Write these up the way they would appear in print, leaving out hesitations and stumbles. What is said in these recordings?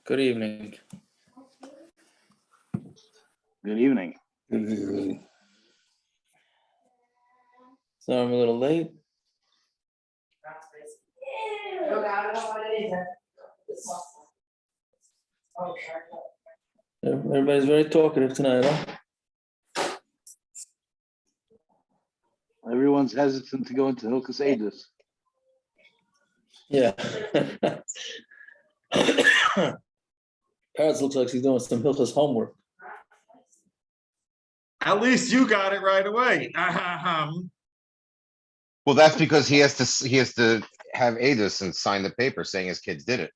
Good evening. Good evening. Good evening. So I'm a little late. Everybody's very talkative tonight, huh? Everyone's hesitant to go into Hilchos Eidos. Yeah. Parrots looks like he's doing some Hilchos homework. At least you got it right away. Well, that's because he has to have Adis and sign the paper saying his kids did it.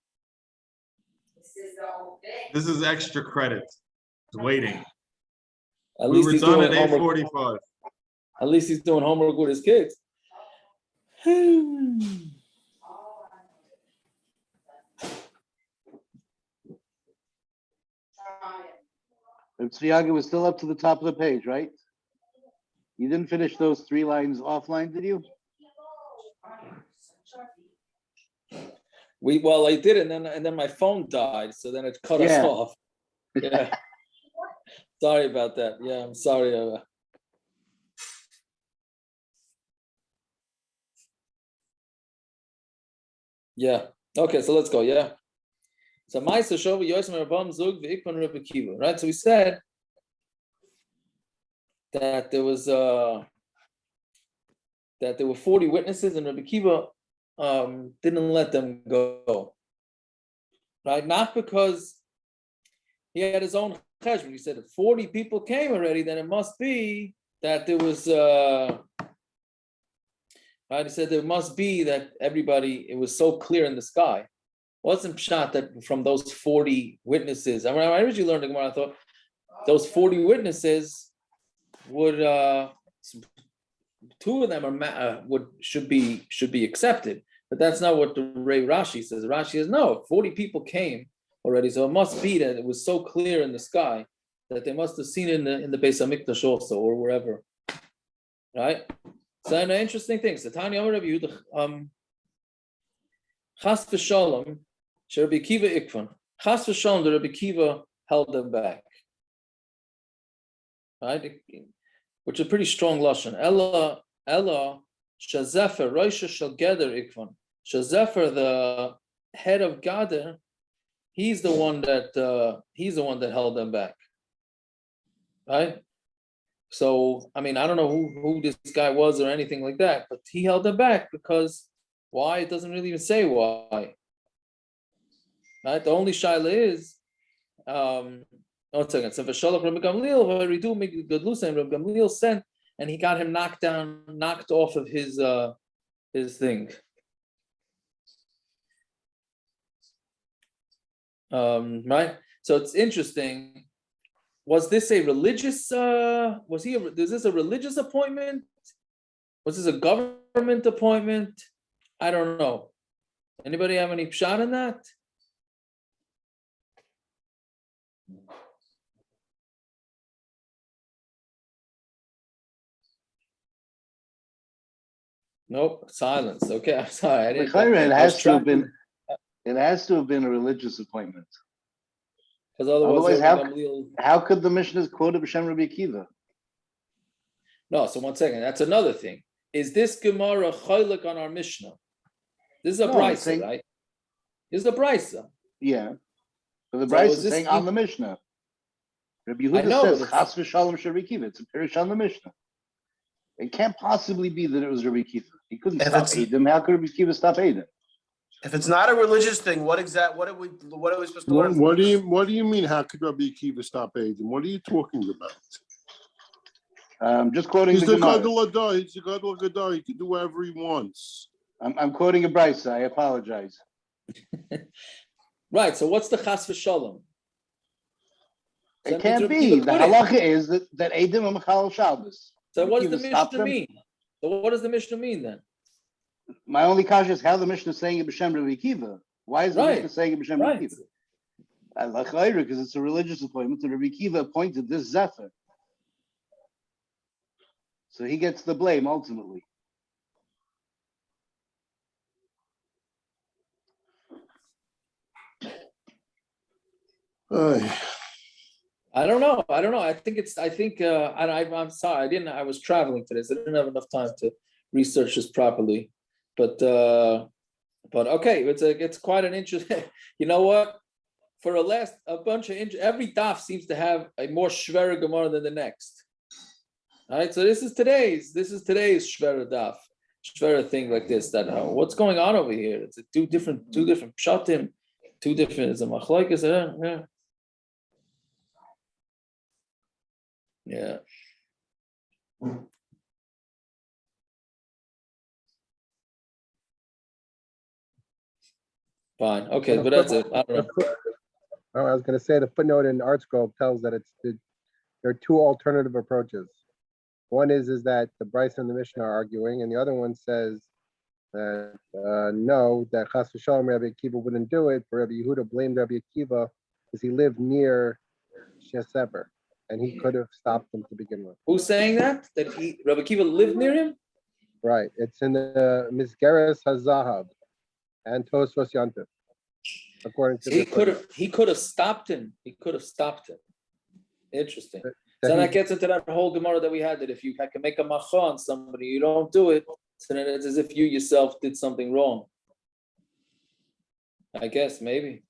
This is extra credit. It's waiting. At We least were he's done doing at homework. 8:45. At least he's doing homework with his kids. Tzviaga was still up to the top of the page, right? You didn't finish those 3 lines offline, did you? Well, I did, and then my phone died, so then it cut us Yeah. off. Yeah. Sorry about that. Yeah, I'm sorry. Yeah. Okay, so let's go. Yeah. So Ma'aser Shova Yosem Rabam Zug v'Ikman Rebbe Kiva. Right. So we said that there were 40 witnesses, and Rebbe Kiva didn't let them go. Right. Not because he had his own cheshbon. He said if 40 people came already, then it must be that there was. Right. He said there must be that everybody. It was so clear in the sky. Wasn't pshat that from those 40 witnesses. I mean, I originally learned the Gemara. I thought those 40 witnesses would 2 of them should be accepted, but that's not what the Rashi says. Rashi says no. 40 people came already, so it must be that it was so clear in the sky that they must have seen it in the Beis Hamikdash also or wherever, right? So an interesting thing. So Tanya Amar Rabbi Yehuda, Chas v'Shalom. Rabbi Kiva ikvan. Chas v'Shalom, the Rabbi Kiva held them back. Right? Which is a pretty strong lashon. Ella shezeffer Rosh shel Geder ikvan. Shezeffer, the head of Gader, he's the one that held them back. Right? So I mean, I don't know who this guy was or anything like that, but he held them back because why? It doesn't really even say why. Right? The only shaila is, one second. So V'shalach Rabbi Gamliel v'ridu migadlusa, Rabbi Gamliel sent, and he got him knocked off of his thing. Right? So it's interesting. Was this a religious? Is this a religious appointment? Was this a government appointment? I don't know. Anybody have any pshat in that? Nope, silence. Okay, I'm sorry. I didn't. It has to have been a religious appointment. Because otherwise, how could the Mishna quote B'Shem Rabbi Akiva? No, so 1 second. That's another thing. Is this Gemara chaylik on our Mishna? This is a brisa, right? This is a brisa. Yeah. So the brisa is saying on the Mishna. Rabbi Yehuda says Chas v'Shalom shel Rabbi Akiva. It's a pirish on the Mishna. It can't possibly be that it was Rabbi Akiva. He couldn't stop Adam. How could Rabbi Akiva stop Adam? If it's not a religious thing, what are we supposed to learn? What do you mean? How could Rabbi Akiva stop Adam? What are you talking about? Just quoting He's the Gemara. He's the Gadol Gadol. He can do whatever he wants. I'm quoting a brisa. I apologize. Right. So what's the Chas v'Shalom? It can't be. The halacha is that Adam and Mechal Shabbos. So what does the Mishna mean? So what does the Mishna mean then? My only question is how the Mishna is saying it B'Shem Rabbi Akiva. Why is the Mishna saying it B'Shem Rabbi Akiva? Because it's a religious appointment, and Rabbi Akiva appointed this shezeffer. So he gets the blame ultimately. I don't know. I think I'm sorry. I was traveling today, so I didn't have enough time to research this properly. But okay, it's quite an interesting. You know what? For every daf seems to have a more shver Gemara than the next. All right, so this is today's shver daf, shver thing like this. What's going on over here? It's two different pshatim, two different. It's a Machlokes. Yeah. Fine. Okay, but that's it. I don't know. I was going to say the footnote in ArtScroll tells that there are two alternative approaches. One is that the Bryce and the Mishna are arguing, and the other one says that no, that Chas v'Shalom Rabbi Akiva wouldn't do it, but Rabbi Yehuda blamed Rabbi Akiva because he lived near shezeffer, and he could have stopped him to begin with. Who's saying that? That Rabbi Akiva lived near him? Right. It's in the Misgeres HaZahav and Tosfos Yantif. According to he could have stopped him. Interesting. So that gets into that whole Gemara that we had, that if you can make a macha on somebody, you don't do it, so then it's as if you yourself did something wrong. I guess, maybe.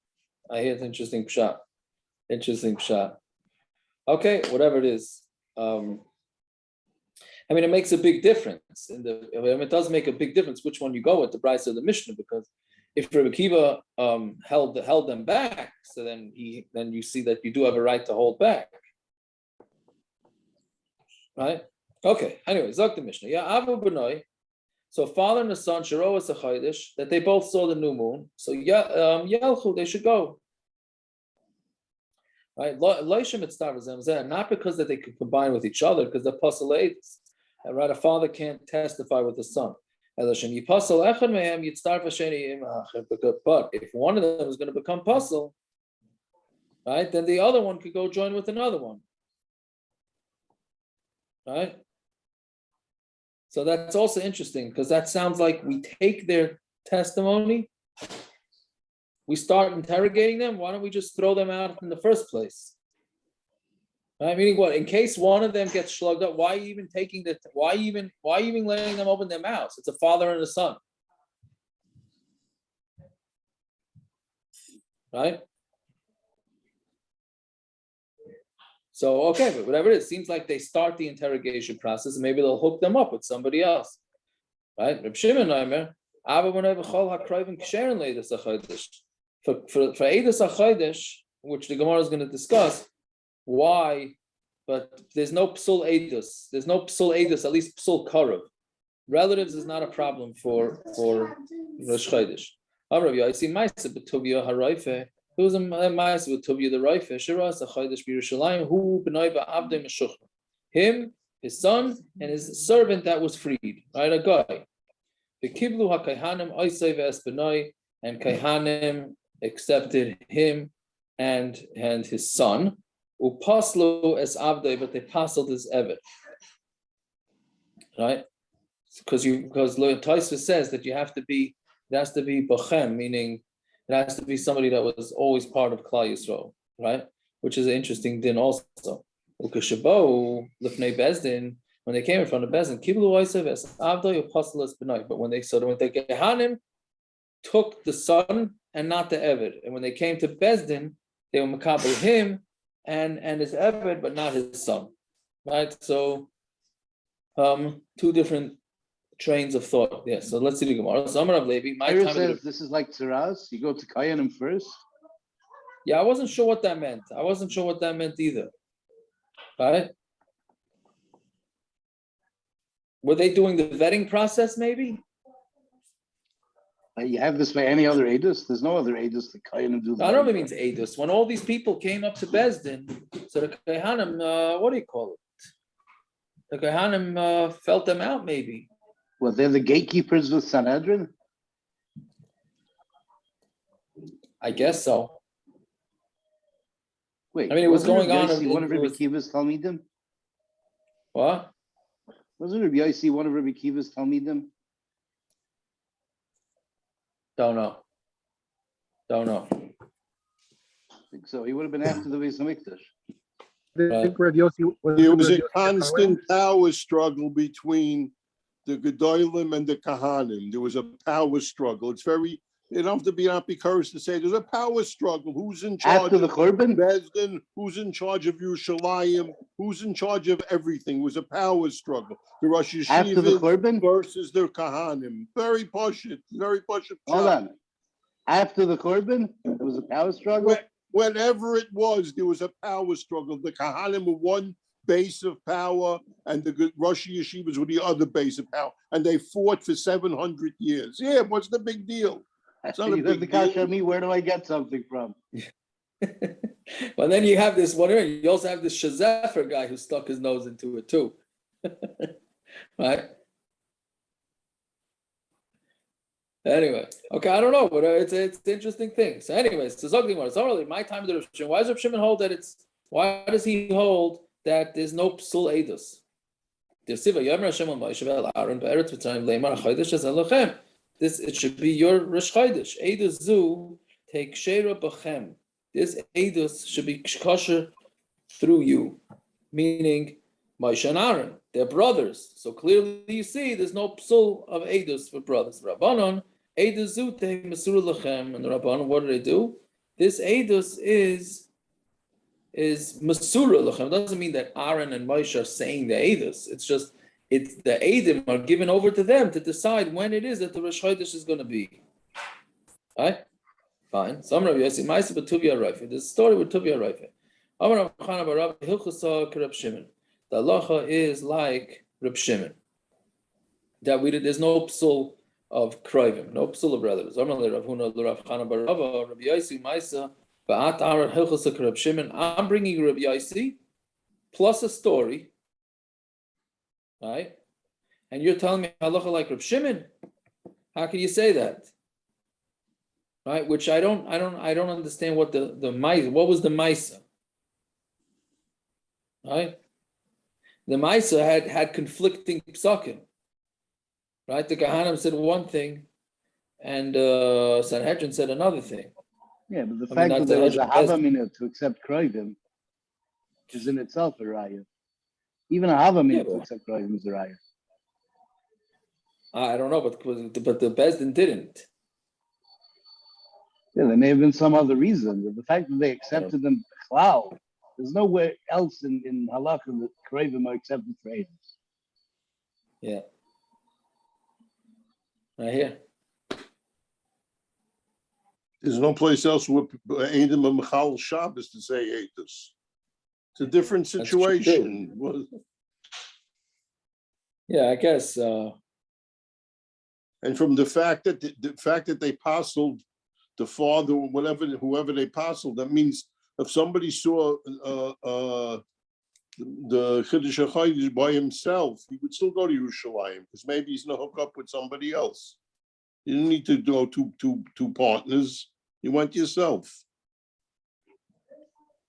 I hear it's interesting pshat. Okay, whatever it is. It makes a big difference. It does make a big difference which one you go with, the Bryce or the Mishna, because if Rabbi Akiva held them back, so then you see that you do have a right to hold back. Right? Okay. Anyway, Zok the Mishnah. Yeah, Avu B'noi. So father and the son, Sharoas a Chaydish, that they both saw the new moon. So Yelchu, they should go. Right? Not because that they could combine with each other, because they're pasalates. Right? A father can't testify with the son. But if one of them is going to become puzzle, right, then the other one could go join with another one. Right? So that's also interesting, because that sounds like we take their testimony, we start interrogating them. Why don't we just throw them out in the first place? Right? Meaning what? In case one of them gets slugged up, why even letting them open their mouths? It's a father and a son. Right? So, okay, but whatever it is, seems like they start the interrogation process, and maybe they'll hook them up with somebody else. Right? Reb Shimon Omer, for Eidos HaChodesh, which the Gemara is going to discuss, why? But there's no psul Eidos. There's no psul Eidos, at least psul Karev. Relatives is not a problem for Rosh Chodesh. I see Ma'aseh b'Tuvia Harayfe. There was a Ma'aseh b'Tuvia the Rayfe. Shiras a Chodesh b'Yerushalyim. Who b'nai ba'avdei meshuchra. Him, his son, and his servant that was freed. Right, a guy. The Kiblu HaKayhanim Oisei ve'Esbenoi, and Kayhanim accepted him and his son. Upaslu es avdei, but they passled his evet. Right? Because Taisva says that it has to be bachem, meaning it has to be somebody that was always part of Klal Yisrael, right? Which is an interesting din also. Ukashabo lifnei bezdin, when they came in front of bezdin, kiblu oisev es avdei upaslu es benai. But when the Gehanim took the son and not the evet, and when they came to bezdin, they were makabel him and his evet, but not his son, right? So, two different trains of thought. Yeah. So let's see the Gemara. So Amar of Levi. My time says this is like Tzaras. You go to Kayanim first. Yeah, I wasn't sure what that meant. Either. Right? Were they doing the vetting process? Maybe. You have this by any other Eidos? There's no other Eidos that Kayanim do. I don't know if it means Eidos. When all these people came up to Bezdin, so the Kehanim, what do you call it? The Kehanim felt them out, maybe. Well, they're the gatekeepers with Sanhedrin? I guess so. Wait, I mean, it was going on. One of Rabbi Akiva's Talmidim? What? Wasn't Rabbi Yossi one of Rabbi Akiva's Talmidim? Don't know. think so. He would have been after the Beis Hamikdash. I think Rav Yossi There was Rav a Yossi constant power struggle between the Gedolim and the Kahanim. There was a power struggle. It's very, you don't have to be an apikorsim to say there's a power struggle. Who's in charge After the of Korban? Bezdin? Who's in charge of yerushalyim? Who's in charge of everything? It was a power struggle. The Rosh After the Korban? versus the Kahanim. Very pashut. Hold on. After the Korban, there was a power struggle? Whenever it was, there was a power struggle. The Kahanim were one base of power, and the Roshi yeshivas were the other base of power, and they fought for 700 years. Yeah, what's the big deal? It's not a big deal. Me, where do I get something from? Well, then you have this one. You also have this shezeffer guy who stuck his nose into it too, right? Anyway, okay, I don't know, but it's an interesting thing. So, anyways, so Zogdimar, it's already my time to the Rosh. Why does Rav Shimon hold that why does he hold that there's no psul edus? This, it should be your Rosh Chodesh. Edus zu take shera b'chem. This edus should be kosher through you, meaning Moshe and Aron, they're brothers. So clearly you see there's no psul of edus for brothers. Rabbanon, edus zu take mesura lechem, and the Rabbanon, what do? This edus is mesura lechem. It doesn't mean that Aron and Moshe are saying the edus. It's just the edim are given over to them to decide when it is that the Rosh Chodesh is going to be. Right? Fine. Some Rabbi Yossi Ma'aseh b'Tuvia Raifa. There's a story with Tuvia Raifa. Amar Rav Chana bar Rav Hilchasa k'Rab Shimon. The halacha is like Rab Shimon. That there's no psul of krivim, no psul of brothers. Amar Rav Huna Rav Chana bar Rav Rabbi Yossi Ma'aseh ba'at Amar Hilchasa k'Rab Shimon. I'm bringing Rabbi Yossi plus a story. Right? And you're telling me halacha like Rab Shimon? How can you say that? Right? Which I don't understand what what was the Maisa? Right? The Maisa had conflicting psakim. Right? The Kahanim said one thing, and Sanhedrin said another thing. Yeah, but the fact that there was a havamina to accept krivim is in itself a raya. Even a havamina to accept krivim is a raya. I don't know, but the Bezdin didn't. Yeah, there may have been some other reason, but the fact that they accepted them, wow, there's nowhere else in halakha that krivim are accepted for edus. Yeah. Right here. There's no place else where Eidim and Michal Shabbos to say edus. It's a different situation. Yeah, I guess. And from the fact that they parceled the father, or whoever they parceled, that means if somebody saw the Chiddush HaChaydis by himself, he would still go to Yerushalyim because maybe he's gonna hook up with somebody else. You didn't need to go two partners. You went yourself.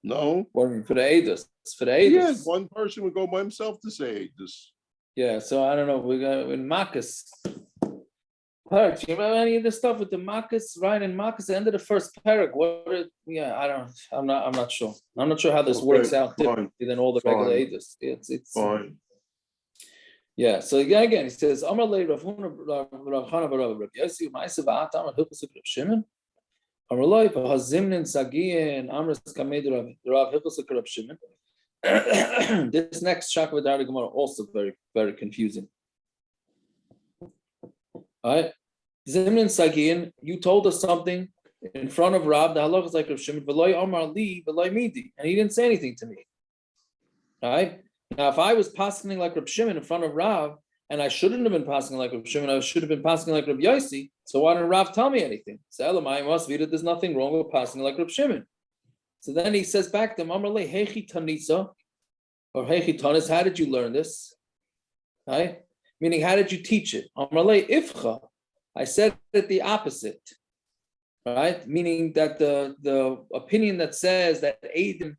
No? For the edus. For the edus. Yeah, one person would go by himself to say edus. Yeah, so I don't know. We got in Marcus. Perek, do you remember any of this stuff with the Marcus, right? In Marcus, the end of the first Perek. I'm not sure. I'm not sure how this works out differently than all the regular edus. It's fine. Yeah. So again, he says, Amar le Rav Chana bar Rav Yossi Ma'aseh ba'at Amar Hilchos Rab Shimon. Amar lo Hazimnin Sagiyin Amras Kamed Rav Hilchos Rab Shimon. This next Shakva Dara Gemara also very, very confusing. All right, Zimnin Sagiyin, you told us something in front of Rab. The halacha is like Rav Shimon, v'loy Amar li, v'loy midi, and he didn't say anything to me. All right. Now, if I was paskening like Rav Shimon in front of Rav, and I shouldn't have been paskening like Rav Shimon, I should have been paskening like Rav Yossi. So why didn't Rav tell me anything? So Elamai must be that there's nothing wrong with paskening like Rav Shimon. So then he says back to him, Amar le hechi tanisa, or hechi tanis. How did you learn this? Right. Meaning, how did you teach it? Amrale ifcha. I said it the opposite, right? Meaning that the opinion that says that Eidim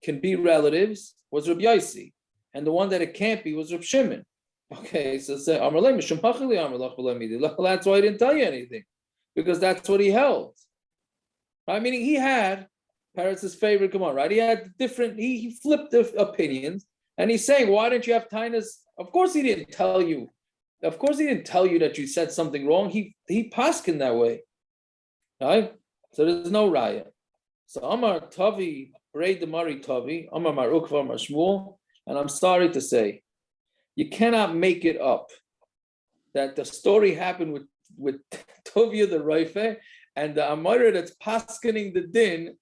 can be relatives was Rabbi Yossi, and the one that it can't be was Rab Shimon. Okay, so say Amrale mishum hachili amrlach v'lo midi. That's why I didn't tell you anything, because that's what he held. Right? Meaning he had Peretz's favorite Gemara, right? He had different, he flipped the opinions, and he's saying, why didn't you have tainas? Of course he didn't tell you. Of course he didn't tell you that you said something wrong. He pasken that way. Right? So there's no raya. So Amar Tavi, Braid the Mari Tavi, Amar Marukva, Amar Shmuel, and I'm sorry to say, you cannot make it up that the story happened with Tovia the Reife and the Amora that's paskening the din.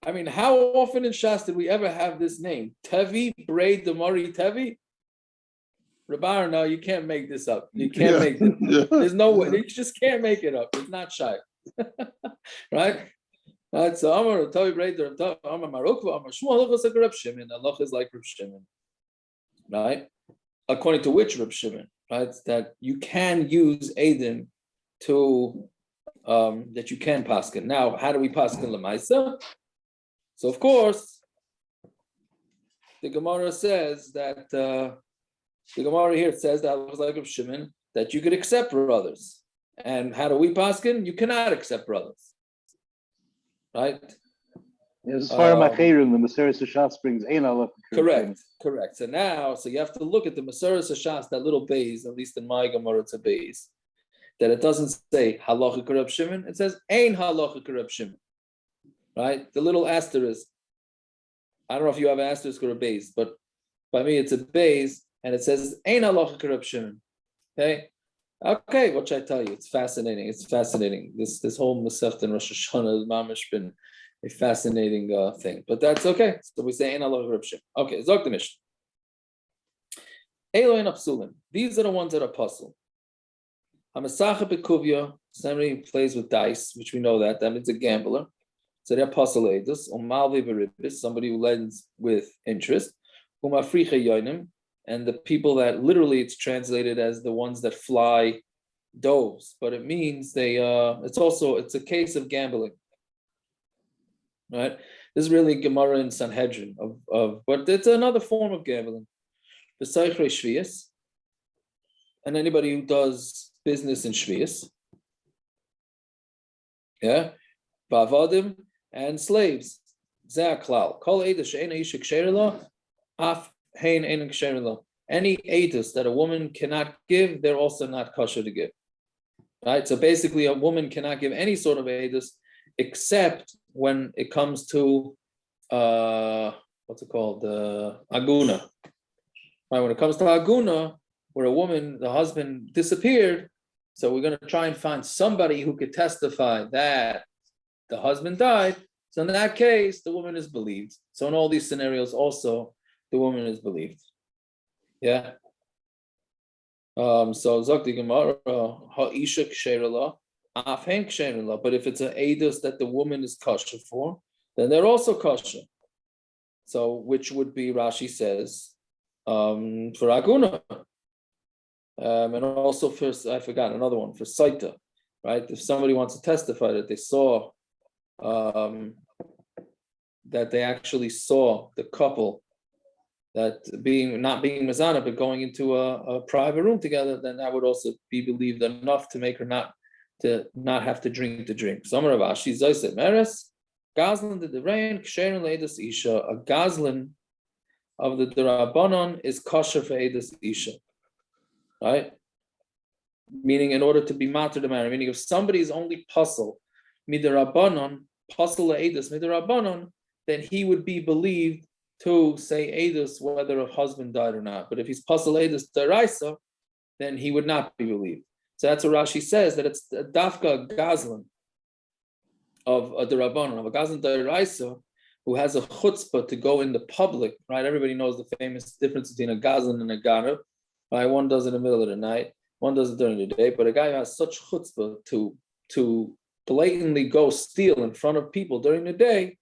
I mean, how often in Shas did we ever have this name? Tevi, Braid the Mari Tevi? Rabar, no, you can't make this up. You can't make it. There's no way. You just can't make it up. It's not shy. Right? Right, so Amar Tavi Braid the Amar Marukva, Amar Shmuel, Reb Shimon. Allah is like Reb Shimon. Right? According to which Reb Shimon? Right? That you can use Aiden to that you can pasken. Now, how do we pasken Lamaisa? So of course, the Gemara says that the Gemara here says that was like Reb Shimon, that you could accept brothers. And how do we pasken? You cannot accept brothers. Right? As far as Machirin, the Maseres Hashas brings ein Allah. Correct. So now, you have to look at the Maseres Hashas, that little base, at least in my Gemara, it's a base, that it doesn't say halachic Reb Shimon, it says ein halachic Reb Shimon. Right? The little asterisk. I don't know if you have an asterisk or a base, but by me it's a base, and it says ein halachic Reb Shimon. Okay, what should I tell you? It's fascinating. This whole Masechet and Rosh Hashanah has mamish been a fascinating thing, but that's okay. So we say ein halachic Reb Shimon. Okay, Zok the Mishna. Eloin Apsulim. These are the ones that are puzzle. Hamasacha bekuvya. Somebody plays with dice, which we know that means a gambler. So they're puzzle edus. Umalvi beribis. Somebody who lends with interest. Umafricha yonim. And the people that literally it's translated as the ones that fly doves, but it means it's a case of gambling. Right? This is really Gemara in Sanhedrin but it's another form of gambling. Desecrate shvius, and anybody who does business in shvius. Yeah, bavadim and slaves. Zaklal. Kol eidah she'ena isha ksherila af. Any edus that a woman cannot give, they're also not kosher to give. Right? So basically, a woman cannot give any sort of edus except when it comes to what's it called? Aguna. Right? When it comes to aguna, where a woman, the husband disappeared, so we're going to try and find somebody who could testify that the husband died. So in that case, the woman is believed. So in all these scenarios, also the woman is believed. Yeah. So Zakti Gemara Ha'isha Ksherila, Afhen Ksherila. But if it's an edus that the woman is kosher for, then they're also kosher. So which would be, Rashi says, for Aguna. And also for, I forgot another one, for Saita, right? If somebody wants to testify that they saw that they actually saw the couple that not being Mazana, but going into a private room together, then that would also be believed enough to make her not have to drink the drink. Some of Ravashi Zayse Meres, Gazlan the Derain, Ksherin Leidus Isha, a Gazlan of the Derabanon is kosher for Edus Isha. Right? Meaning in order to be matter the marriage, meaning if somebody is only puzzle, midarabanon, puzzle Edus, midarabanon, then he would be believed to say edus whether a husband died or not. But if he's pasal edus deraisa, then he would not be believed. So that's what Rashi says, that it's a dafka gazlan of a derabanan, of a gazlan deraisa, who has a chutzpah to go in the public, right? Everybody knows the famous difference between a gazlan and a ganav, right? One does it in the middle of the night, one does it during the day, but a guy who has such chutzpah to blatantly go steal in front of people during the day,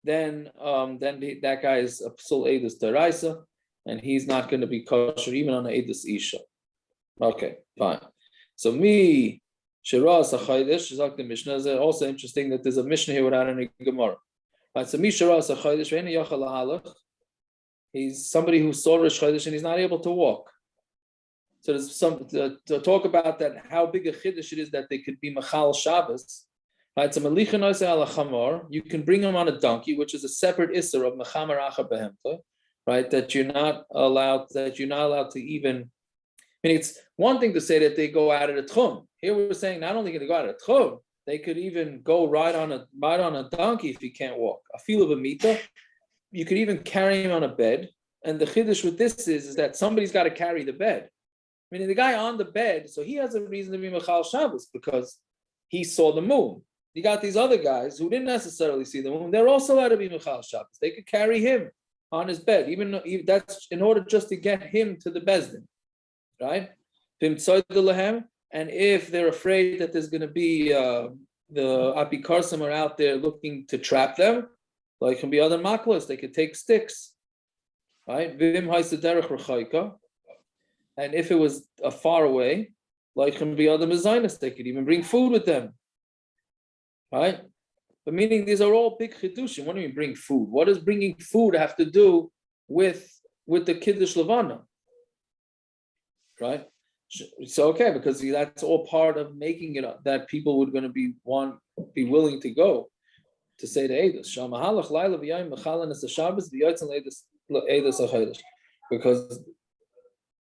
then that guy is a psul edus deraisa, and he's not going to be kosher even on an edus isha. Okay, fine. So me shiras achaydish is like the Mishna. Is also interesting that there's a Mishna here without any Gemara. Right. So me shiras achaydish ve'ena yachal lahalach. He's somebody who saw Rosh Chodesh and he's not able to walk. So there's some to talk about that, how big a chiddush it is that they could be machal Shabbos. Right, so melichin oisei ala chamor, you can bring him on a donkey, which is a separate isser of mechamer acha behemta, right? That you're not allowed to even. I mean, it's one thing to say that they go out of the tchum. Here we're saying not only can they go out of the tchum, they could even go ride on a donkey if he can't walk. A feel of a mita, you could even carry him on a bed. And the chiddush with this is that somebody's got to carry the bed. I mean, the guy on the bed, so he has a reason to be mechal Shabbos because he saw the moon. You got these other guys who didn't necessarily see the moon. They're also allowed to be mechal Shabbos. They could carry him on his bed, even though that's in order just to get him to the bezdin, right? And if they're afraid that there's going to be the apikorsim are out there looking to trap them, like can be other Machlokes, they could take sticks, right? And if it was far away, like can be other mezainis, they could even bring food with them. Right? But meaning these are all big chidushim. What do you mean bring food? What does bringing food have to do with the kiddush levana? Right? So okay, because that's all part of making it up that people would going to be willing to go to say the edus. Because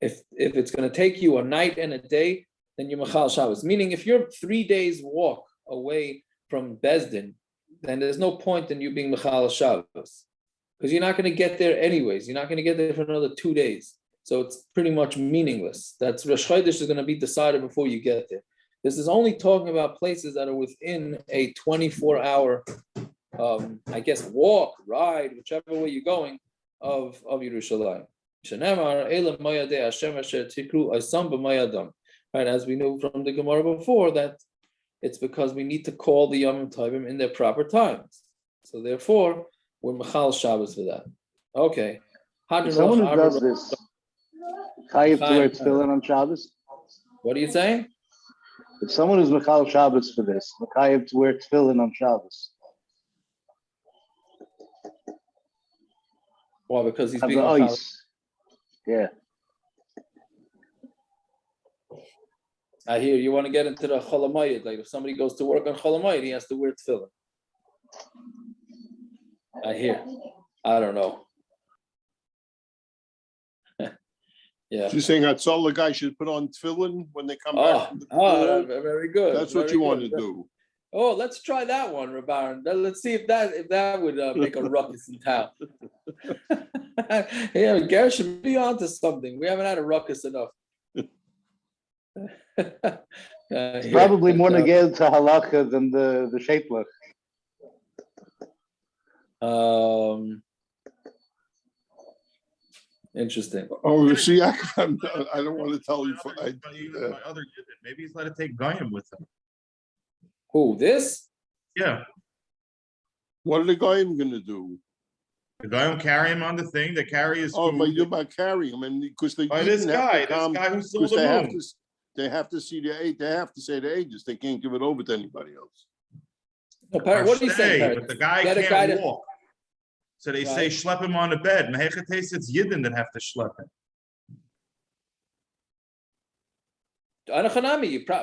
if it's going to take you a night and a day, then you're machal Shabbos. Meaning if you're 3 days walk away from Bezdin, then there's no point in you being Mechal Shabbos. Because you're not going to get there anyways. You're not going to get there for another 2 days. So it's pretty much meaningless. That's Rosh Chodesh is going to be decided before you get there. This is only talking about places that are within a 24-hour, I guess, walk, ride, whichever way you're going, of yerushalyim. Right, as we knew from the Gemara before, that it's because we need to call the Yom Tovim in their proper times. So therefore, we're Mechal Shabbos for that. Okay. Someone who does this, chayiv to wear tefillin on Shabbos? What are you saying? If someone who's Mechal Shabbos for this, chayiv to wear tefillin on Shabbos. Why? Because he's being Mechal. Yeah. I hear you want to get into the cholamayid. Like if somebody goes to work on cholamayid, he has to wear tefillin. I hear. I don't know. Yeah. She's saying that all the guys should put on tefillin when they come back. Very good. That's what you want to do. Oh, let's try that one, Rabaran. Let's see if that would make a ruckus in town. Yeah, Gareth should be on to something. We haven't had a ruckus enough. It's probably more negel to halacha than the shapelach. Interesting. Oh, see, I don't want to tell you. My other unit, maybe he's let to take Goyim with him. Who, this? Yeah. What are the Goyim going to do? The Goyim carry him on the thing. They carry his food. But you're about carrying him, and because they this guy who sold the moon. They have to see the age. They have to say the ages. They can't give it over to anybody else. No, what do you say? But the guy can't walk. So they say schlep him on the bed. Mehechates, it's Yidden that have to schlep him.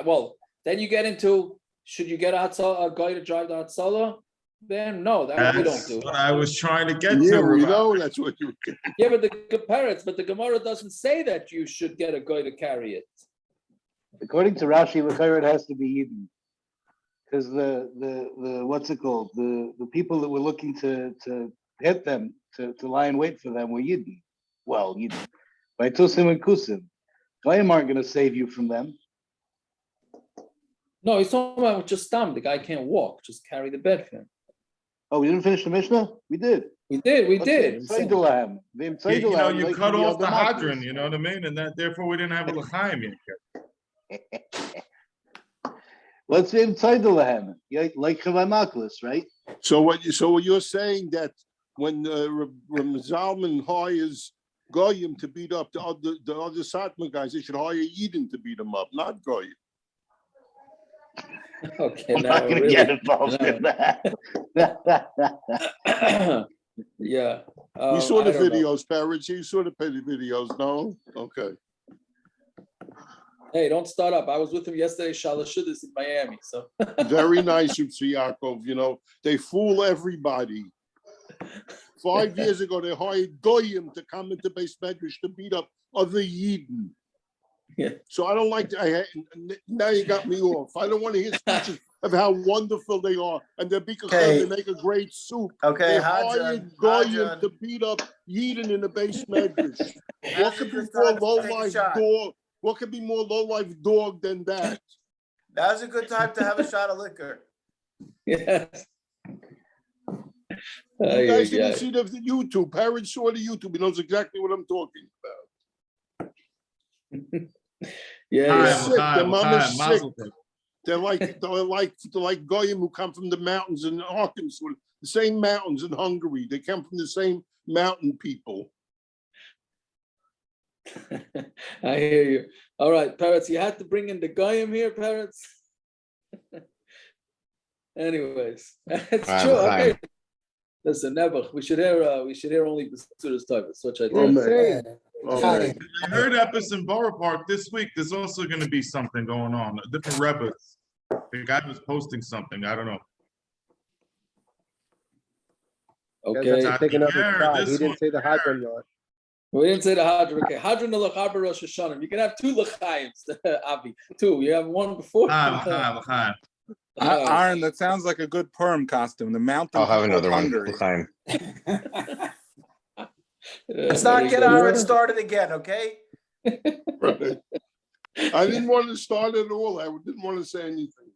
Well, then you get into, should you get a guy to drive the Hatzalah? Then no, that we don't do. What I was trying to get to. You know, that's what you. Yeah, but the Gemara doesn't say that you should get a guy to carry it. According to Rashi, it has to be Yidden, because the what's it called? The people that were looking to hit them, to lie in wait for them were Yidden. Well, Yidden. By Tusim and Kusim. Goyim aren't going to save you from them. No, he's talking about just the guy can't walk, just carry the bed for him. Oh, we didn't finish the Mishnah? We did. We did. You cut off the hadrän, you know what I mean? And that therefore we didn't have a l'chaim yet. Let's be inside the lahem, like Machlokes, right? So what you're saying that when Zalman hires Goyim to beat up the other Satmar guys, they should hire Eden to beat them up, not Goyim. Okay, I'm not going to get involved in that. Yeah. You saw the videos, Perek. You saw the videos, no? Okay. Hey, don't start up. I was with him yesterday, Shalashudis in Miami. So Very nice, Yaakov. You know, they fool everybody. 5 years ago, they hired Goyim to come into Beis Medrash to beat up other Yidden. Yeah. So I don't like to, now you got me off. I don't want to hear speeches of how wonderful they are. And they make a great soup. Okay, They hired Goyim to beat up Yidden in the Beis Medrash. What could be more low-life dog? What could be more low-life dog than that? That was a good time to have a shot of liquor. yes. You guys didn't see the YouTube. Parents saw the YouTube. He knows exactly what I'm talking about. They're sick. Their mom is sick. They're like Goyim who come from the mountains in Arkansas, the same mountains in Hungary. They come from the same mountain people. I hear you. All right, parrots, you had to bring in the Goyim here, parrots. Anyways, it's true. Okay. Listen, Nebuch, we should hear only B'sudas Tovas, which I did. I heard Epis in Borough Park this week. There's also going to be something going on. Different rebbes. The guy was posting something. I don't know. Okay. Take another shot. He didn't say the hadrän yet. We didn't say the hadrän. Okay, hadrän l'chaber Rosh Hashanah. You can have two l'chaims, Avi. Two. You have one before. Aaron, that sounds like a good perm costume. The mountain. I'll have another one. Hungary. Let's not get Aaron started again, okay? Right. I didn't want to start at all. I didn't want to say anything.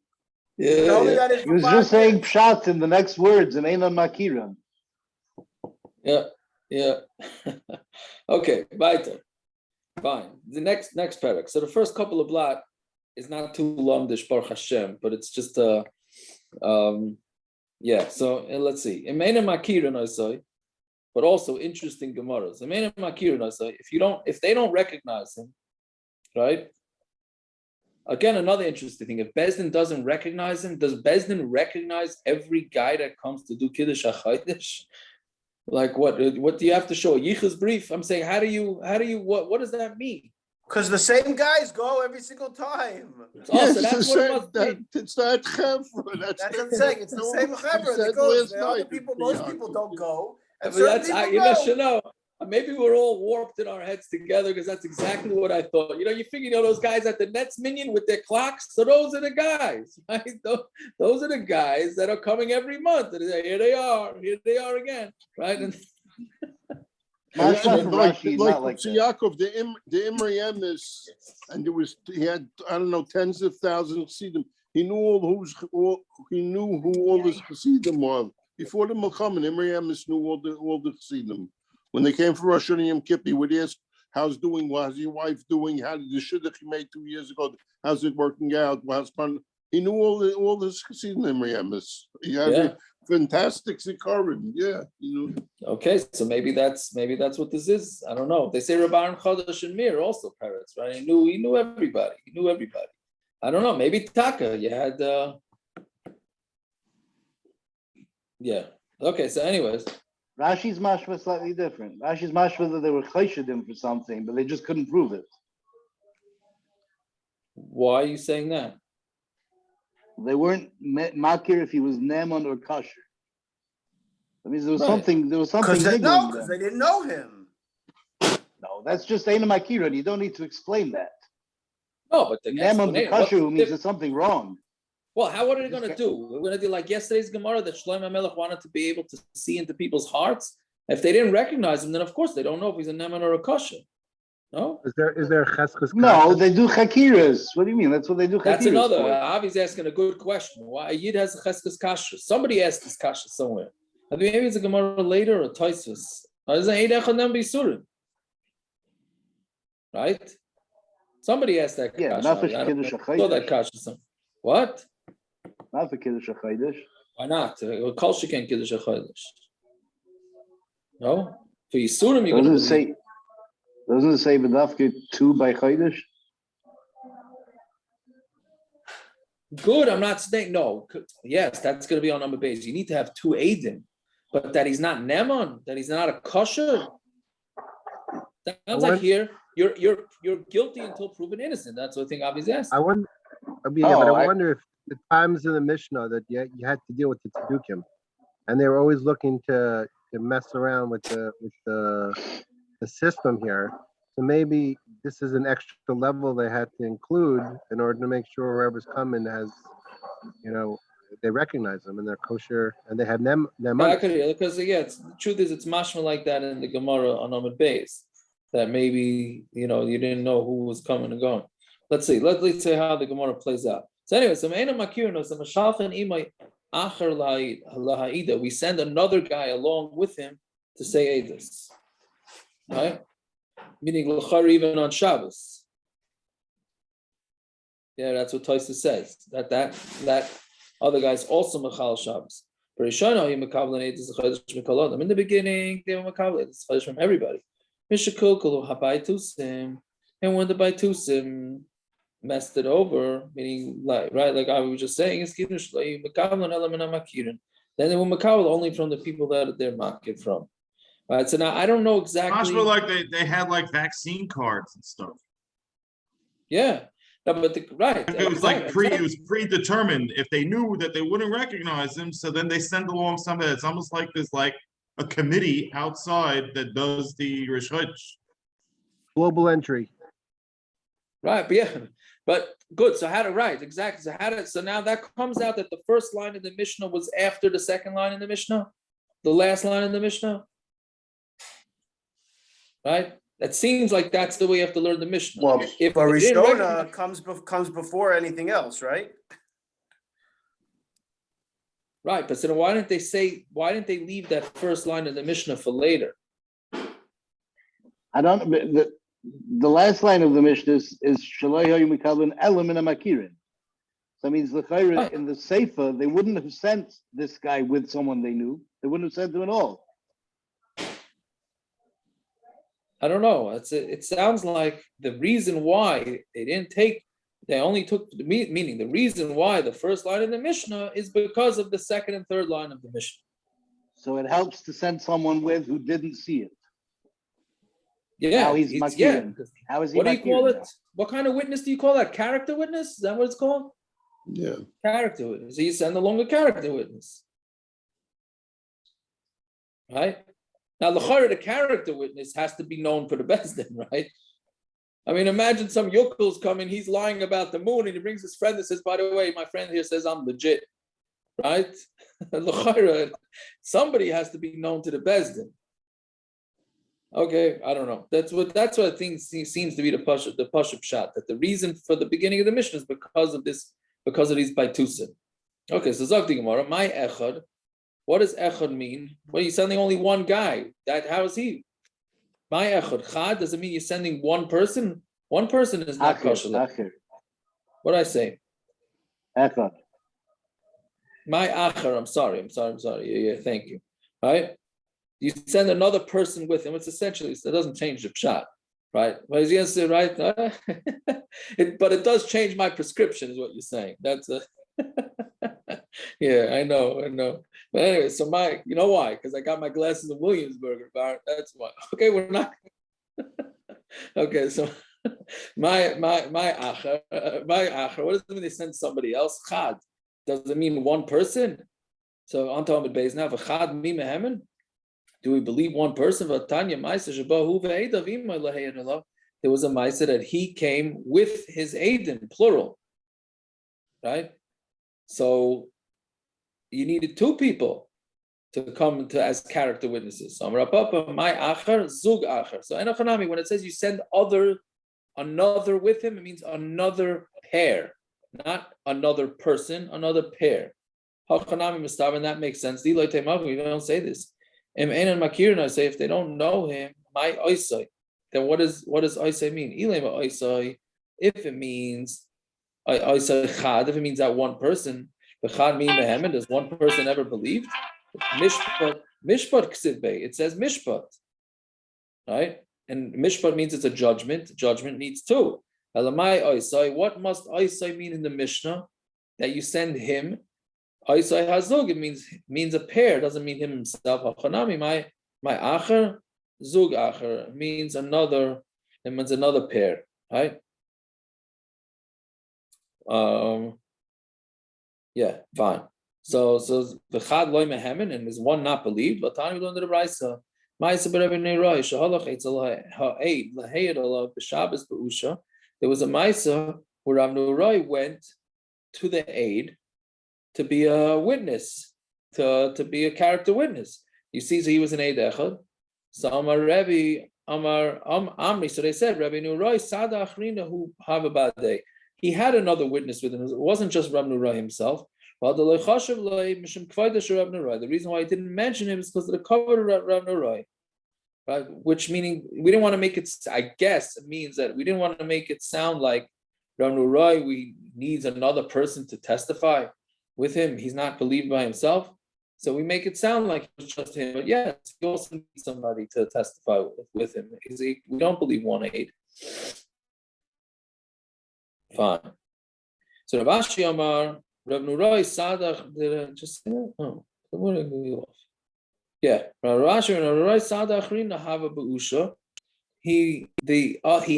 Yeah. He was just saying pshat in the next words and Aron Makira. Yeah. Okay, weiter. Fine. The next Perek. So the first couple of blat is not too lamdish, Baruch Hashem, but it's just So let's see. Eina Makira Nosai, but also interesting Gemaras. Eina Makira Nosai. If they don't recognize him, right? Again, another interesting thing. If Bezdin doesn't recognize him, does Bezdin recognize every guy that comes to do Kiddush HaChodesh? Like what do you have to show? A yichus brief? I'm saying, what does that mean? Because the same guys go every single time. So that's what it must be. It's that chevra. That's what I'm saying. It's the same chevra that goes. Most people don't go. And you know, maybe we're all warped in our heads together because that's exactly what I thought. You figure, those guys at the Nets minion with their clocks. So those are the guys, right? Those are the guys that are coming every month. And here they are again, right? And Yaakov, the Imri Emes, and he had tens of thousands of Chassidim. He knew who all the Chassidim were before the Melchama. Imri Emes knew all the Chassidim. When they came for Rosh and Yom Kippur, he would ask, "How's doing? How's your wife doing? How did the shidduch he made 2 years ago? How's it working out?" He knew all the Chassidim Imri Emes. He had a fantastic zikaron. Yeah, Okay, so maybe that's what this is. I don't know. They say Rabban Chodesh and Mir also parrots, right? He knew everybody. I don't know. Maybe Taka. You had. Yeah. Okay. So, anyways. Rashi's mashma is slightly different. Rashi's mashma that they were chayshadim for something, but they just couldn't prove it. Why are you saying that? They weren't makir if he was neman or kosher. That means there was something. There was something. Because they didn't know him. No, that's just Aina Makira. You don't need to explain that. No, but the neman or kosher means there's something wrong. Well, what are they going to do? We're going to do like yesterday's Gemara that Shlomo Melech wanted to be able to see into people's hearts. If they didn't recognize him, then of course they don't know if he's a neman or a kosher. No? Is there cheskes? No, they do chakiras. What do you mean? That's what they do chakiras. That's another. Avi's asking a good question. Why a yid has a cheskes kasher? Somebody asked this kasher somewhere. I mean, maybe it's a Gemara later or Tosfos. Right? Somebody asked that kasher. Yeah, not for kiddush kasher. What? Not for Kiddush HaChodesh. Why not? Kol sheken Kiddush HaChodesh. No? For Yisurim, you're going to say. Doesn't it say B'dafke 2 by Chodesh? Good, I'm not saying, no. Yes, that's going to be on number base. You need to have 2 Eidim. But that he's not Neman, that he's not a kosher. Sounds like here, you're guilty until proven innocent. That's what I think Avi's asking. I wonder. I wonder if the times in the Mishnah that you had to deal with the Tzedukim, and they were always looking to mess around with the system here. So maybe this is an extra level they had to include in order to make sure whoever's coming has, they recognize them and they're kosher and they have them. I could hear because the truth is it's mashma like that in the Gemara on Amud Beis, that maybe you didn't know who was coming and going. Let's see how the Gemara plays out. So anyway, so we send another guy along with him to say Eidos, right? Meaning l'chari even on Shabbos. Yeah, that's what Taisa says. That other guy's also mechal Shabbos. In the beginning, they were mekabel Eidos from everybody. And when the baitusim messed it over, meaning like I was just saying, then they were mekabel only from the people that they're maked from. Right, so now I don't know exactly. Mashma like they had like vaccine cards and stuff. Yeah, no, but it was it was predetermined. If they knew that they wouldn't recognize him, so then they send along somebody. It's almost like there's like a committee outside that does the Rosh. Global entry. Right, but good. So exactly. So now that comes out that the first line of the Mishnah was after the second line in the Mishnah, the last line in the Mishnah. Right? That seems like that's the way you have to learn the Mishnah. Well, if Rishona comes before anything else, right? Right, but so why didn't they leave that first line of the Mishnah for later? I don't know. The last line of the Mishnah is Shalai hayu mekabelin ela min haMakirin. So that means in the Sefer, they wouldn't have sent this guy with someone they knew. They wouldn't have sent him at all. I don't know. It sounds like the reason why they only took, meaning the reason why the first line of the Mishnah is because of the second and third line of the Mishnah. So it helps to send someone with who didn't see it. Yeah. How he's Makirin. How is he? What do you call it? What kind of witness do you call that? Character witness? Is that what it's called? Yeah. Character witness. So you send along a character witness. Right? Now, the character witness has to be known for the best then, right? I mean, imagine some yokel's coming, he's lying about the moon, and he brings his friend and says, by the way, my friend here says I'm legit, right? Somebody has to be known to the best then. Okay, I don't know. That's what I think seems to be the pashup shot, that the reason for the beginning of the Mishnah is because of these baitusim. Okay, so Zok the Gemara, my echad. What does echad mean? Well, you're sending only one guy. How is he? My echad chad, does it mean you're sending one person? One person is not kosher. What did I say? Echad. My achar. I'm sorry. Yeah, thank you. Right? You send another person with him. It's essentially, it doesn't change the pshat, right? But he's going to say, right? But it does change my prescription, is what you're saying. That's a yeah, I know. But anyway, so you know why? Because I got my glasses of Williamsburg. That's why. Okay, we're not. Okay, so my achar. What does it mean they send somebody else? Chad. Does it mean one person? So on Talmud Beis now, v'chad mi mehemen. Do we believe one person? There was a Maisa that he came with his Aiden, plural. Right? So you needed two people to come as character witnesses. So my achar, zug achar. So enochanami, when it says you send another with him, it means another pair, not another person, another pair. Hachanami mustav, and that makes sense. We don't say this. Aron and Moshe, I say if they don't know him, my oisai. Then what does oisai mean? If it means oisai chad, if it means that one person, the chad mean mehemen. Does one person ever believe? Mishpat ksivbei. It says mishpat, right? And mishpat means it's a judgment. Judgment needs two. Elamai oisai. What must oisai mean in the Mishnah? That you send him. Oisai hazug, it means a pair, doesn't mean him himself. Hachanami, my acher, zug acher, means another and it's another pair, right? Yeah, fine. So the chad loy mehemen, and is one not believed. But Tani learned the brayso. Ma'aser b'Rebbe Neroy shehalach etzel ha'eid lahayed alav b'Shabbos b'usha. There was a ma'aser where Rav Neroy went to the aid to be a witness, to be a character witness. You see, so he was an aid echad. So Amar Rebbe, Amri. So they said Rebbe Neroy sada achrina hu hava badei. He had another witness with him. It wasn't just Rav Neroy himself. The reason why I didn't mention him is because of the cover of Rav Neroy, right? Which meaning we didn't want to make it. I guess it means that we didn't want to make it sound like Rav Neroy needs another person to testify with him. He's not believed by himself, so we make it sound like it was just him. But yes, he also needs somebody to testify with him. We don't believe 1-8. Fine. So Rav Ashi Amar. Rav Neroy Sadach did just oh, what did we off? Yeah, Rav Neroy Sadach Rina Hava Beusha. He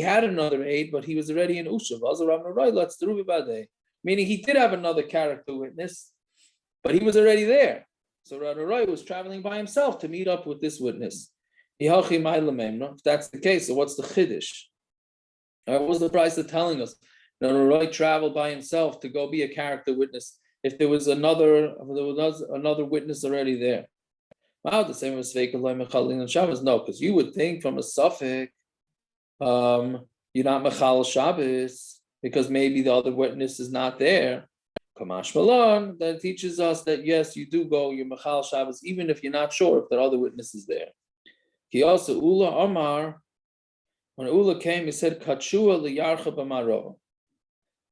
had another aid, but he was already in Usha. Also Rav Neroy let's do it. Meaning he did have another character witness, but he was already there. So Rav Neroy was traveling by himself to meet up with this witness. If that's the case, so what's the chiddush? What was the price of telling us? Roy traveled by himself to go be a character witness. If there was another witness already there, the same as Shabbos. No, because you would think from a suffix, you're not mechal Shabbos because maybe the other witness is not there. Kamash Malon that teaches us that yes, you do go your mechal Shabbos even if you're not sure if the other witness is there. He also Ula Omar. When Ula came, he said Kachua liyarcha b'marov.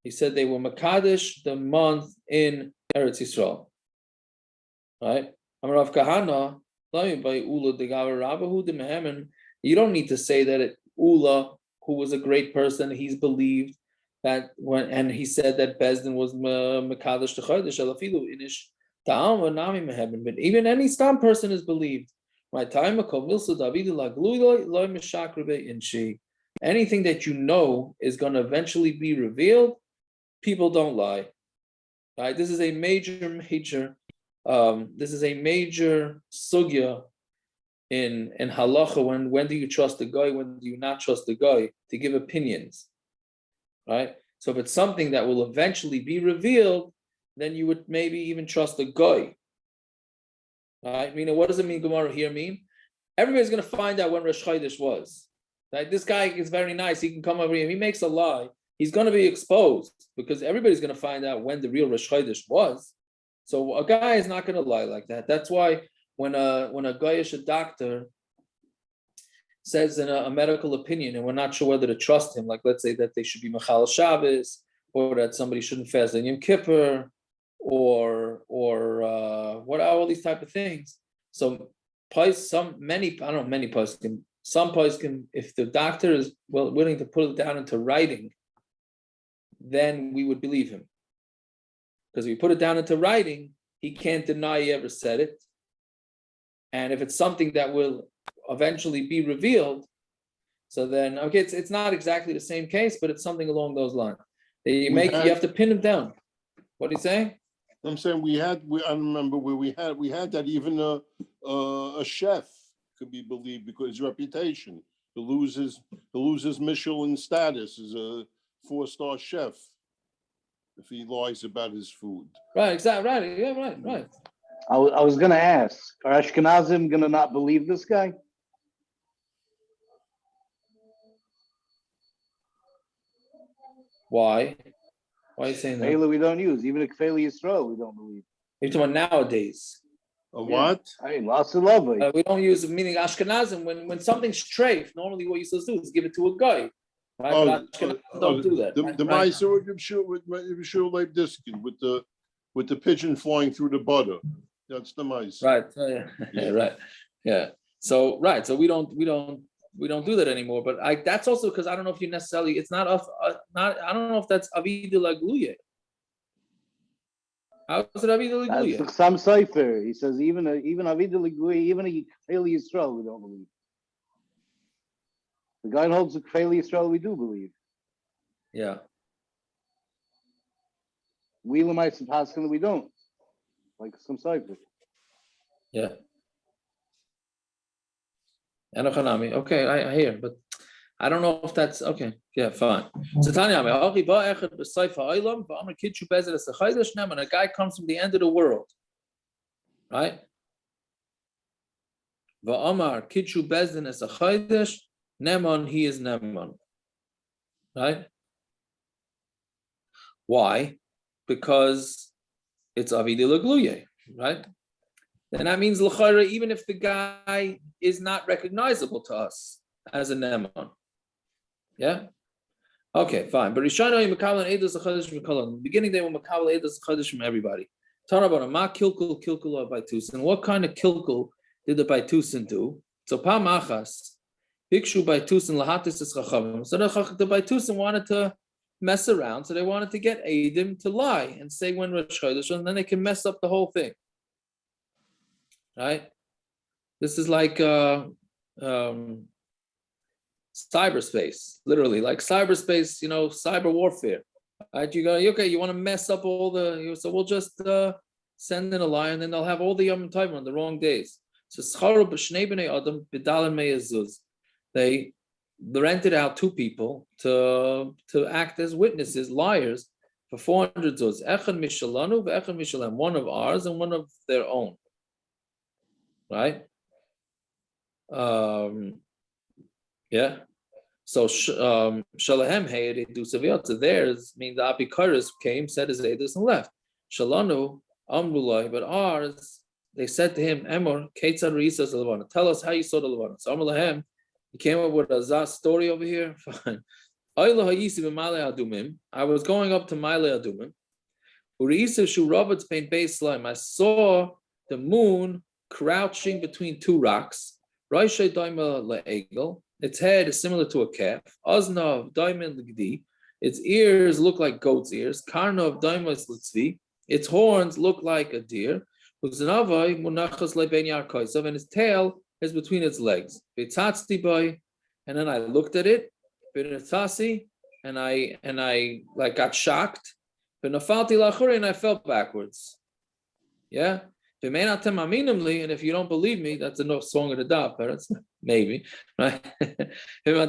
He said they were Makadish the month in Eretz Yisrael. Right? Amarav Kahana, by Ula de Gavarabahu de Mehemen. You don't need to say that Ula, who was a great person, he's believed that and he said that Bezdin was Makadish the Chodesh Alafilu Inish Ta'am Nami Mehemen. But even any stam person is believed. Right? Anything that you know is going to eventually be revealed. People don't lie, right? This is a major sugya in halacha. When do you trust the guy? When do you not trust the guy to give opinions, right? So if it's something that will eventually be revealed, then you would maybe even trust the guy, right? Meaning, what does it mean? Gemara here mean everybody's going to find out when Rosh Chodesh was. Right? This guy is very nice. He can come over here. If he makes a lie, he's going to be exposed because everybody's going to find out when the real Rosh Chodesh was. So a guy is not going to lie like that. That's why when a Goyish doctor says in a medical opinion, and we're not sure whether to trust him, like let's say that they should be Machal Shabbos, or that somebody shouldn't fast on Yom Kippur, or what are all these type of things. So many pasken, some pasken, if the doctor is willing to put it down into writing, then we would believe him. Because if you put it down into writing, he can't deny he ever said it. And if it's something that will eventually be revealed, so then, okay, it's not exactly the same case, but it's something along those lines. You have to pin him down. What do you say? I'm saying I remember where we had that even a chef could be believed because his reputation, to lose his Michelin status as a 4-star chef if he lies about his food. Right, exactly. Right, yeah, right. I was going to ask, are Ashkenazim going to not believe this guy? Why? Why are you saying that? Kfeila we don't use. Even a Kfeila Yisrael we don't believe. You're talking about nowadays. What? I mean, lots of love. We don't use, meaning Ashkenazim, when something's treif, normally what you're supposed to do is give it to a guy. Right? Don't do that. The mice would sure like diskin with the pigeon flying through the butter. That's the mice. Right. Yeah. Right. Yeah. So we don't do that anymore. But that's also because I don't know if you necessarily. It's not I don't know if that's avida lagluye. How is it avida lagluye? Some cipher. He says even avida lagluye, even a Kfeila Yisrael we don't believe. The guy holds the Kfeli Yisrael, we do believe. Yeah. We Lamaites and pasken, we don't. Like some shezeffer. Yeah. Okay, I hear, but I don't know if that's okay. Yeah, fine. So Tanya, and a guy comes from the end of the world, right? Va'amar kitchu bezdin es a chaydesh, Neman, he is Neman, right? Why? Because it's avidi legluye, right? Then that means l'chayra, even if the guy is not recognizable to us as a Neman. Yeah? Okay, fine. But Rishana Makabal and Eidos Chadash from Kolon. In the beginning, they were Makabal Eidos Chadash from everybody. Tarabana, Ma Kilkul by Tusin. What kind of Kilkul did the Baitusin do? So Pam Achas, Bikshu Baitusin Lahatis is Chachavim. So the Baitusin wanted to mess around, so they wanted to get Eidim to lie and say when Rosh Chodesh, and then they can mess up the whole thing. Right? This is like cyberspace, literally, like cyberspace, cyber warfare. Right? You go, okay, you want to mess up all so we'll just send in a lie, and then they'll have all the Yom Tov on the wrong days. So they rented out two people to act as witnesses, liars, for 400 zuz. Echad mishalanu, ve'echad mishalem, one of ours and one of their own. Right? Yeah. So Shalahem Hayed do Saviot. Theirs means the apikorsim came, said his edus and left. Shalanu Amrulai, but ours, they said to him, Emor, Ketzad Reisas Levana. Tell us how you saw the Levana. So Amrulahem, he came up with a Zaz story over here. Fine. I was going up to Male Adumim. I saw the moon crouching between two rocks. Rashi daima le'egel. Its head is similar to a calf. Oznav daima l'gdi. Its ears look like goat's ears. Karnav daima l'tzvi. Its horns look like a deer. Uznavai munachas le'ben yarkoisav. And its tail is between its legs. V'tatzti by. And then I looked at it. V'natasi. And I like got shocked. V'nafalti lachuri. And I fell backwards. Yeah. And if you don't believe me, that's enough song of the dab, parents. Maybe, right? Yeah,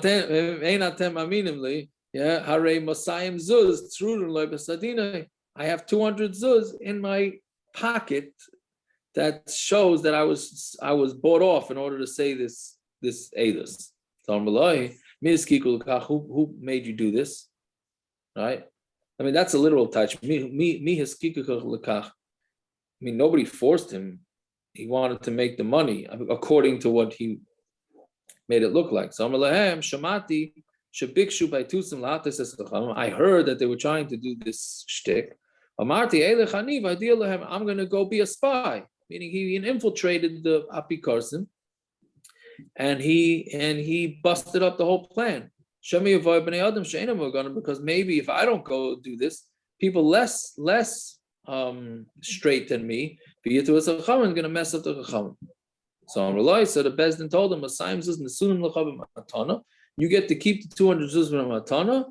I have 200 zuz in my pocket that shows that I was bought off in order to say this edus. Who made you do this? Right? I mean, that's a literal touch. I mean, nobody forced him. He wanted to make the money according to what he made it look like. So Shamati Shabikshu by Tusim Latis. I heard that they were trying to do this shtick. Amarti I'm going to go be a spy, meaning he infiltrated the apikorsim, and he busted up the whole plan. Because maybe if I don't go do this, people less straight than me, going to mess up the chachamim. So the Bezdin told him, you get to keep the 200 zuz from matana,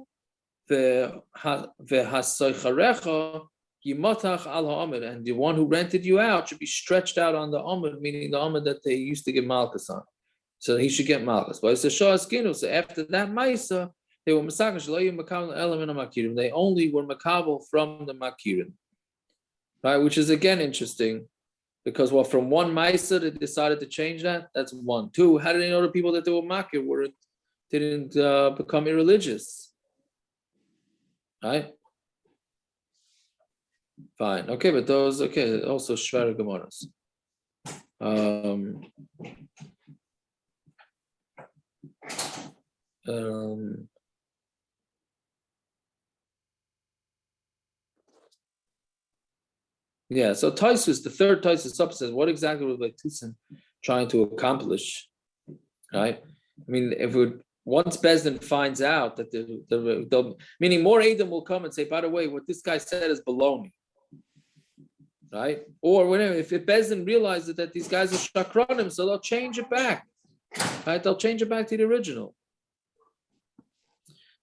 and the one who rented you out should be stretched out on the amud, meaning the amud that they used to give malchus on. So he should get malchus. But it's a shah skinu. So after that ma'isa, they were makabel. They only were makabel from the makhirin. Right, which is again interesting, because from one Maisa they decided to change that. That's one. Two, how did they know the people that they were makir didn't become irreligious? Right. Fine. Okay, but those also shver gemaras. Yeah, so Taisus, the third Taisus up says, what exactly was Baitusin trying to accomplish? Right? I mean, once Bezdin finds out that meaning more Adam will come and say, by the way, what this guy said is baloney. Right? Or whatever, if Bezdin realizes that these guys are shakranim, so they'll change it back. Right? They'll change it back to the original.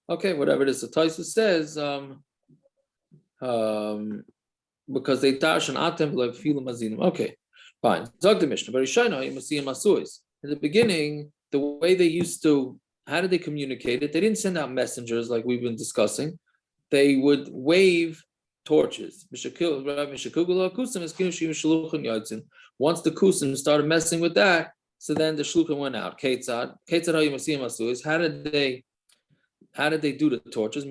Okay, whatever it is. The Tosfos says, because they dash an atem like filu mazinim. Okay, fine. Zog the Mishna. In the beginning, the way they used to, how did they communicate it? They didn't send out messengers like we've been discussing. They would wave torches. Once the kusim started messing with that, so then the shluchim went out. How did they do the torches?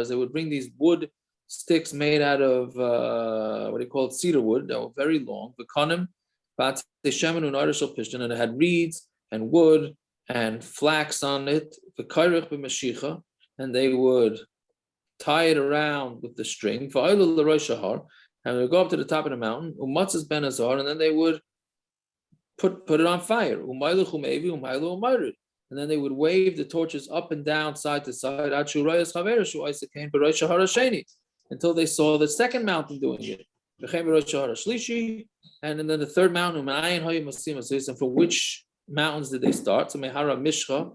They would bring these wood sticks made out of what do you call it? Cedar wood that were very long. And it had reeds and wood and flax on it. And they would tie it around with the string. And they would go up to the top of the mountain. And then they would put it on fire. And then they would wave the torches up and down, side to side, until they saw the second mountain doing it. And then the third mountain, and from which mountains did they start? So Mehara Mishcha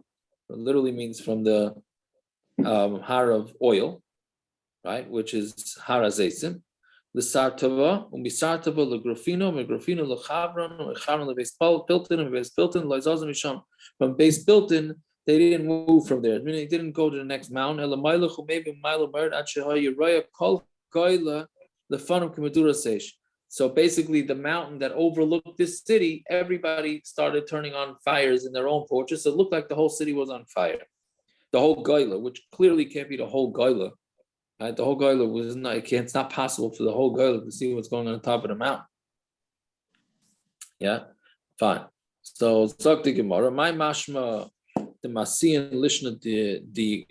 literally means from the har of oil, right? Which is Hara Zaysim. The Sartava, Umisartava, Legrafino, Megrafino, Lechavron, Lechavron, Lebeis Pilton, and Beis Pilton, Lizazim Misham. From Beis Pilton, they didn't move from there. I mean, they didn't go to the next mountain. Elamaylachu, maybe Milo Bird, Acheha, Uriah, Kol Goila, the fun of Kumadura Seish. So basically, the mountain that overlooked this city, everybody started turning on fires in their own porches. So it looked like the whole city was on fire. The whole Goila, which clearly can't be the whole Goila. Right? The whole Goila was not, it's not possible for the whole Goila to see what's going on top of the mountain. Yeah, fine. So Zok the Gemara, my mashma, the Masian Lishna, the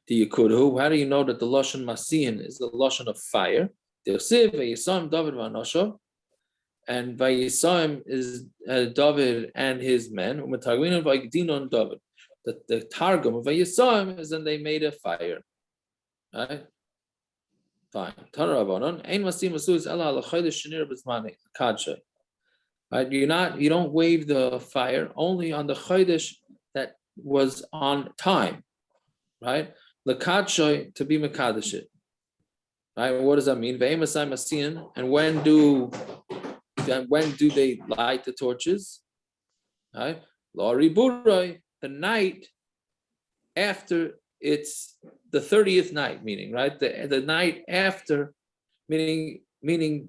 Yekudhu. How do you know that the Lashon Masian is the Lashon of fire? The Yosef, Vayisam, David Vanosha, and Vayisam is David and his men. Umatagwin and Vaydinon David. The Targum of Vayisam is then they made a fire. Right? Fine. Right? You don't wave the fire only on the chodesh that was on time. Right? L'kadshay, to be mekadesh it. Right? What does that mean? And when do they light the torches? Right? The night after it's the 30th night, meaning, right? The night after, meaning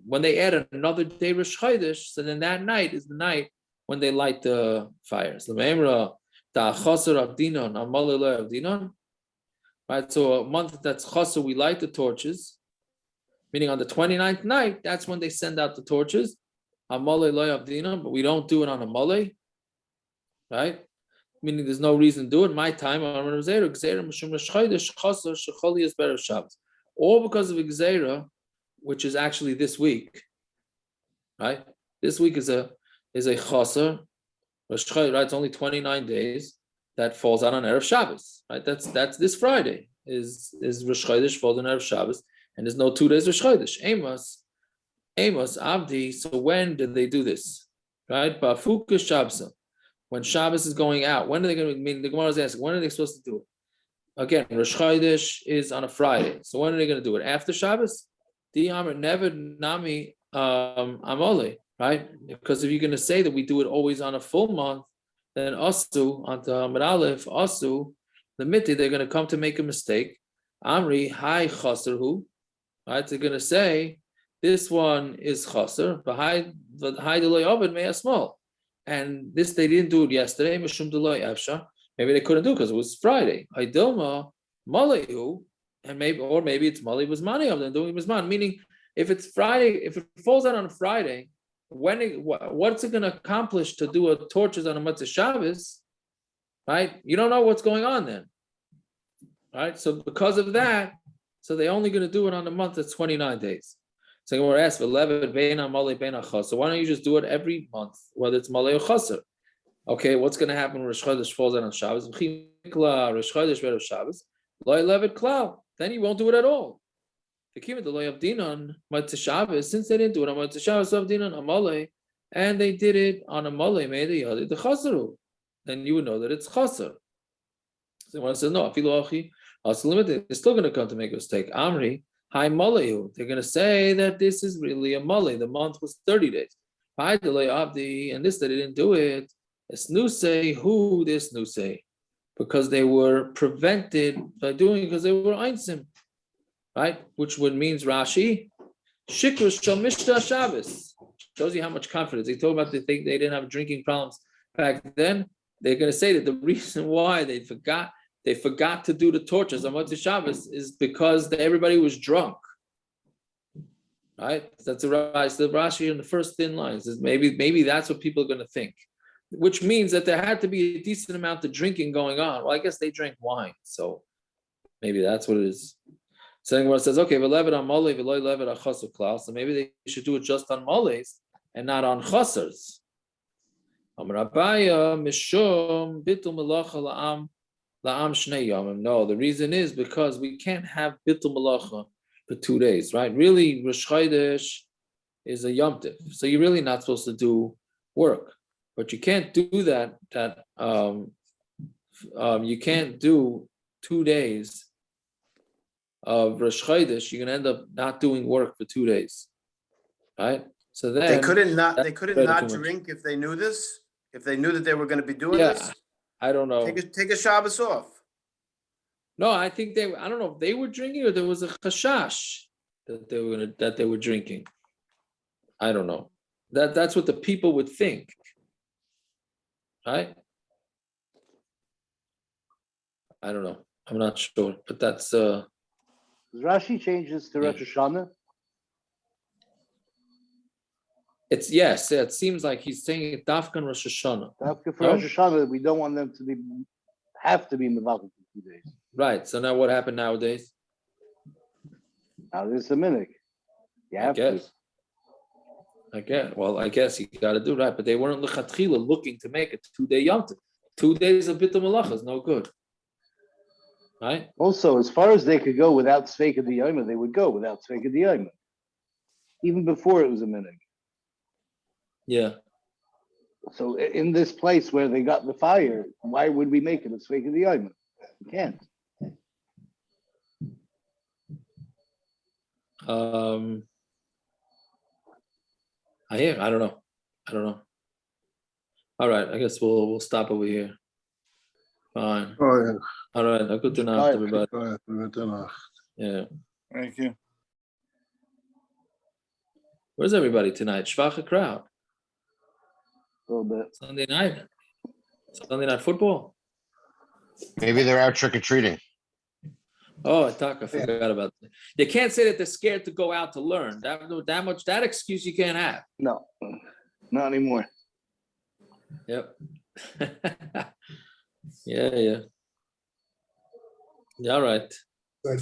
when they add another day Rosh Chodesh, so then that night is the night when they light the fires. Right? So a month that's chaser, we light the torches, meaning on the 29th night, that's when they send out the torches. But we don't do it on a mole, right? Meaning there's no reason to do it. My time, all because of Gzeira, which is actually this week, right? This week is a chaser, right? It's only 29 days that falls out on Erev Shabbos, right? That's this Friday is Rosh Chodesh falls on Erev Shabbos, and there's no 2 days Rosh Chodesh. Amos, Abdi. So when did they do this, right? Bafuka Shabbos. When Shabbos is going out, when are they going to mean? The Gemara is asking, when are they supposed to do it? Again, Rosh Chodesh is on a Friday. So when are they going to do it? After Shabbos? Never nami amole, right? Because if you're going to say that we do it always on a full month, then asu, on the Amud Aleph, asu, the miti, they're going to come to make a mistake. Amri, hi chaserhu, right? They're going to say, this one is chaser, but hi delay ovid may small. And this they didn't do it yesterday. Maybe they couldn't do it because it was Friday. And maybe it's Mali was money of them doing it was meaning if it's Friday, if it falls out on a Friday, what's it going to accomplish to do a torches on a Motzei Shabbos? Right? You don't know what's going on then. Right? So because of that, so they're only going to do it on a month that's 29 days. So we're asked for levet beina male beina chaser. So why don't you just do it every month, whether it's male or chaser? Okay, what's going to happen when Rosh Chodesh falls out on Shabbos? Rosh Chodesh Erev Shabbos, lo levet klal. Then you won't do it at all. Since they didn't do it on Motzei Shabbos of dinan amale, and they did it on a male, made the chaseru. Then you would know that it's chaser. So one says, no, also limited, they're still going to come to make a mistake. Amri, hi Malayu. They're going to say that this is really a Malay. The month was 30 days. Hi delay Abdi, and this, they didn't do it. It's Nusay, who this Nusay? Because they were prevented by doing it because they were Einsim, right? Which would means Rashi, Shikrus Shal Mishna Shabbos. Shows you how much confidence. They told about they think they didn't have drinking problems back then. They're going to say that the reason why they forgot to do the torches on Motzei Shabbos is because everybody was drunk. Right? That's the Rashi in the first thin lines. Is maybe that's what people are going to think. Which means that there had to be a decent amount of drinking going on. Well, I guess they drank wine, so maybe that's what it is. Saying where it says, okay, so maybe they should do it just on moles and not on chasers. No, the reason is because we can't have bitul malacha for 2 days, right? Really, Rosh Chodesh is a Yom Tov, so you're really not supposed to do work. But you can't do that. You can't do 2 days of Rosh Chodesh. You're gonna end up not doing work for 2 days, right? So then they couldn't not drink if they knew this. If they knew that they were going to be doing this. I don't know. Take a Shabbos off. No, I think I don't know if they were drinking or there was a chashash that they were drinking. I don't know. That's what the people would think. Right? I don't know. I'm not sure, but that's Rashi changes to Rosh Hashanah. It's yes. It seems like he's saying it Dafkan Rosh Hashanah. Dafka for Rosh Hashanah, we don't want them to have to be Mevakah for 2 days. Right. So now what happened nowadays? Now there's a minhag. You have to. I guess you got to do right, but they weren't lechatchila looking to make it 2 day Yom Tov. 2 days of bitul malacha is no good, right? Also, as far as they could go without Sveika Diyoma, they would go without Sveika Diyoma, even before it was a minhag. Yeah. So in this place where they got the fire, why would we make it a Sveika Diyoma? You can't. I don't know. All right, I guess we'll stop over here. Fine. Oh, yeah. All right, good night, everybody. Yeah. Thank you. Where's everybody tonight? Shvacha crowd. A little bit. Sunday night football. Maybe they're out trick-or-treating. Oh, I forgot about that. You can't say that they're scared to go out to learn. That excuse you can't have. No, not anymore. Yep. Yeah. All right. Good.